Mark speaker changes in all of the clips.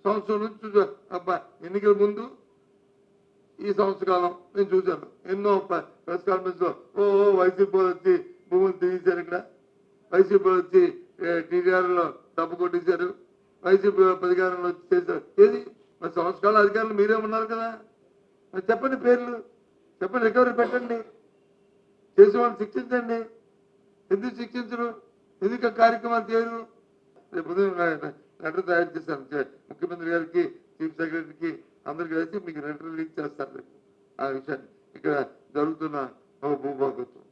Speaker 1: సంవత్సరం నుంచి చూసా. అబ్బా ఎన్నికల ముందు ఈ సంవత్సరకాలం నేను చూశాను ఎన్నో ప్రెస్ కాన్ఫరెన్స్ లో వైసీపీ వచ్చి భూములు తీసేశారు, ఇక్కడ వైసీపీ వచ్చి టీడీఆర్ లో డబ్బు కొట్టేశారు, వైసీపీ అధికారంలో వచ్చి చేశారు. ఏది మరి సంవత్సరాల అధికారులు మీరే ఉన్నారు కదా, మరి చెప్పండి పేర్లు, చెప్పండి, రికవరీ పెట్టండి, చేసే వాళ్ళని శిక్షించండి. ఎందుకు శిక్షించరు, ఎందుకు కార్యక్రమాలు చేయరు? రేపు ఉదయం లెటర్ తయారు చేశాను ముఖ్యమంత్రి గారికి, చీఫ్ సెక్రటరీకి, అందరికి కలిసి మీకు లెటర్ రిలీజ్ చేస్తారు రేపు ఆ విషయాన్ని. ఇక్కడ జరుగుతున్న భూభాగత్వం,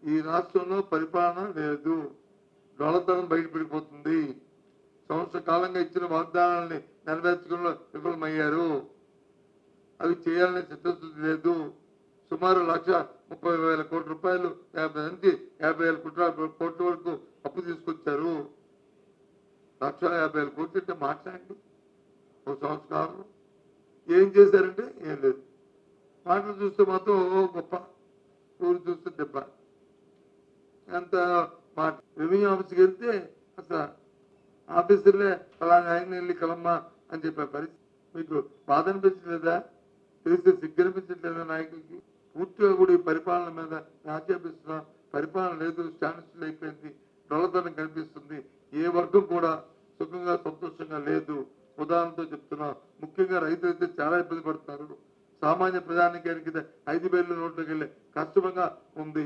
Speaker 1: ఈ రాష్ట్రంలో పరిపాలన లేదు, డొల్లతనం బయటపడిపోతుంది. సంవత్సర కాలంగా ఇచ్చిన వాగ్దానాలని నెరవేర్చడంలో విఫలమయ్యారు, అవి చేయాలనే చిత్తశుద్ధి లేదు. సుమారు 1,30,000 కోట్ల రూపాయలు 50 నుంచి 50,000 కోట్ల వరకు అప్పు తీసుకొచ్చారు. 1,50,000 కోట్లు అంటే మాట్లాడండి. ఒక సంవత్సరం ఏం చేశారంటే ఏం లేదు. మాటలు చూస్తే మాత్రం గొప్ప, ఊరు చూస్తే దెబ్బ. ఎంత మాట. రెవెన్యూ ఆఫీస్కి వెళ్తే అసలు ఆఫీసర్లే అలాగే ఆయన వెళ్ళి కలమ్మా అని చెప్పే పరిస్థితి. మీకు బాధ అనిపించలేదా? తెలిస్తే సిగ్గు అనిపించట్లేదా నాయకులకి? పూర్తిగా కూడా ఈ పరిపాలన మీద ఆక్షేపిస్తున్నా. పరిపాలన లేదు, స్టాండర్డ్స్ అయిపోయింది, డొల్లతనం కనిపిస్తుంది. ఏ వర్గం కూడా సుఖంగా సంతోషంగా లేదు. ఉదాహరణతో చెప్తున్నా, ముఖ్యంగా రైతులు అయితే చాలా ఇబ్బంది పడుతున్నారు. సామాన్య ప్రజానికానికి 5,000 నోట్లోకి వెళ్ళే కష్టంగా ఉంది.